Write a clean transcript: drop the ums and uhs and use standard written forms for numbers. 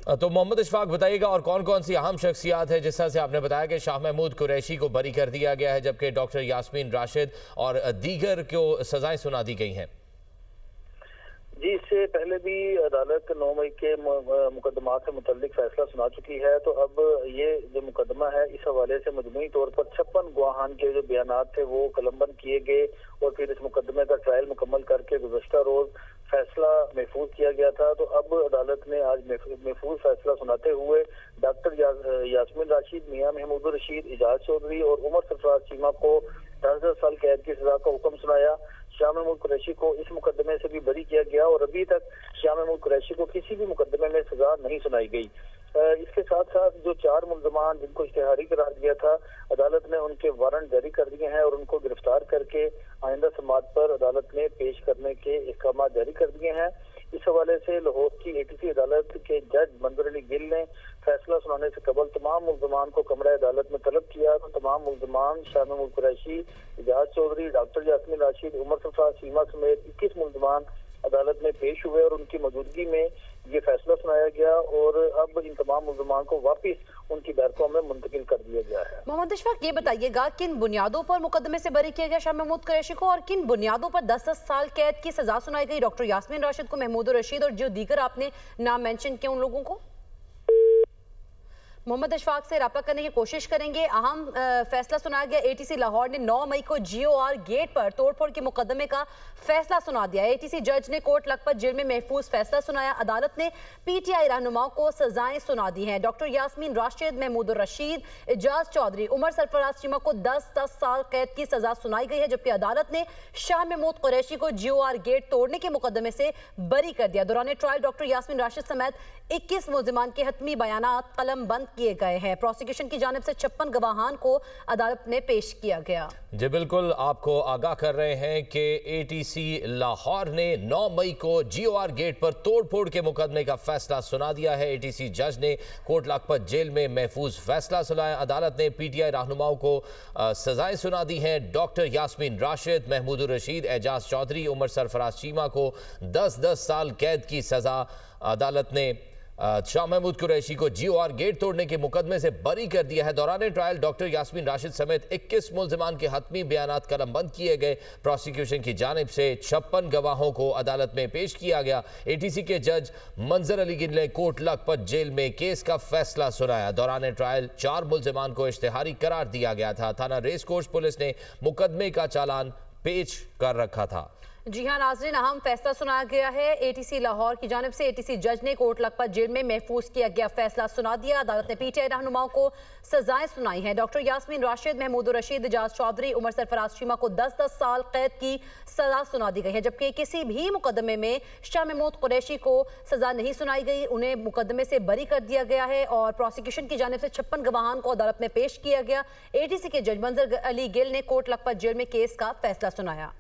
तो मोहम्मद इशफाक बताइएगा और कौन कौन सी अहम शख्सियात है। जिस तरह से आपने बताया कि शाह महमूद कुरैशी को बरी कर दिया गया है जबकि डॉक्टर यास्मीन राशिद और दीगर को सजाएं सुना दी गई हैं। जी, इससे पहले भी अदालत 9 मई के मुकदमा से मुतल्लिक फैसला सुना चुकी है। तो अब ये जो मुकदमा है इस हवाले से मजमूई तौर पर 56 गवाहान के जो बयानात थे वो कलमबंद किए गए और फिर इस मुकदमे का ट्रायल मुकम्मल करके गुज़श्ता रोज फैसला महफूज किया गया था। तो अब अदालत ने आज महफूज फैसला सुनाते हुए डॉक्टर यास्मीन राशिद, मियां महमूद रशीद, एजाज चौधरी और उमर सरफराज चीमा को 10 साल कैद की सजा का हुक्म सुनाया। शाह महमूद कुरैशी को इस मुकदमे से भी बरी किया गया और अभी तक शाह महमूद कुरैशी को किसी भी मुकदमे में सजा नहीं सुनाई गई। इसके साथ साथ जो 4 मुल्ज़मान जिनको इश्तिहारी करार दिया था, अदालत ने उनके वारंट जारी कर दिए हैं और उनको गिरफ्तार करके आइंदा समाअत पर अदालत में पेश करने के अहकाम जारी कर दिए हैं। इस हवाले से लाहौर की ATC अदालत के जज मंजर अली गिल ने फैसला सुनाने से कबल तमाम मुल्ज़मान को कमरा अदालत में तलब किया। तो तमाम मुल्ज़मान शाह महमूद कुरैशी, एजाज चौधरी, डॉक्टर यास्मीन राशिद, उमर सरफराज चीमा समेत 21 मुल्ज़मान अदालत में पेश हुए और उनकी मौजूदगी में ये फैसला सुनाया गया और अब इन तमाम मुल्ज़मान को वापस उनकी बैरकों में मुंतकिल कर दिया गया है। मोहम्मद इशफाक, ये बताइएगा किन बुनियादों पर मुकदमे से बरी किया गया शाह महमूद कुरैशी को और किन बुनियादों पर 10 साल कैद की सजा सुनाई गई डॉक्टर यास्मीन राशिद को, महमूद रशीद और जो दीगर आपने नाम मेंशन किए उन लोगों को? मोहम्मद इशफाक से रब्ता करने की कोशिश करेंगे। अहम फैसला सुनाया गया। ATC लाहौर ने 9 मई को GOR गेट पर तोड़फोड़ के मुकदमे का फैसला सुना दिया। ATC जज ने कोट लखपत जेल में महफूज फैसला सुनाया। अदालत ने PTI रहनुमाओं को सजाएं सुना दी हैं। डॉक्टर यास्मीन राशिद, महमूद रशीद, एजाज चौधरी, उमर सरफराज चीमा को 10 साल कैद की सजा सुनाई गई है जबकि अदालत ने शाह महमूद कुरैशी को GOR गेट तोड़ने के मुकदमे से बरी कर दिया। दौरान ट्रायल डॉक्टर यास्मीन राशिद समेत 21 मुल्ज़िमान के हतमी बयानात कलम बंद किए गए हैं। प्रोसिक्यूशन की जानिब से 56 गवाहान को अदालत में पेश किया गया। जी बिल्कुल, आपको आगाह कर रहे हैं कि ATC लाहौर ने 9 मई को GOR गेट पर तोड़फोड़ के मुकदमे का फैसला सुना दिया है। ATC जज ने कोट लखपत जेल में महफूज फैसला सुनाया। अदालत ने PTI रहनुमाओं को सजाएं सुना दी हैं। डॉक्टर यास्मीन राशिद, महमूद रशीद, एजाज चौधरी, उमर सरफराज चीमा को 10 साल कैद की सजा अदालत ने शाह महमूद कुरैशी को GOR गेट तोड़ने के मुकदमे से बरी कर दिया है। दौरान ट्रायल डॉक्टर यास्मीन राशिद समेत 21 मुल्ज़िमान के हतमी बयानात कलमबंद किए गए। प्रोसिक्यूशन की जानिब से 56 गवाहों को अदालत में पेश किया गया। ATC के जज मंजर अली गिल ने कोट लखपत जेल में केस का फैसला सुनाया। दौरान ट्रायल 4 मुल्ज़िमान को इश्तिहारी करार दिया गया था। थाना रेस कोर्स पुलिस ने मुकदमे का चालान पेश कर रखा था। जी हाँ नाज़रीन, अहम फैसला सुनाया गया है। ATC लाहौर की जानिब से ATC जज ने कोट लखपत जेल में महफूज किया गया फैसला सुना दिया। अदालत ने PTI रहनुमाओं को सजाएं सुनाई हैं। डॉक्टर यास्मीन राशिद, महमूद रशीद, एजाज चौधरी, उमर सरफराज चीमा को 10 साल कैद की सजा सुना दी गई है जबकि किसी भी मुकदमे में शाह महमूद कुरैशी को सजा नहीं सुनाई गई। उन्हें मुकदमे से बरी कर दिया गया है और प्रोसिक्यूशन की जानिब से 56 गवाहान को अदालत में पेश किया गया। ATC के जज मंजर अली गिल ने कोट लखपत जेल में केस का फैसला सुनाया।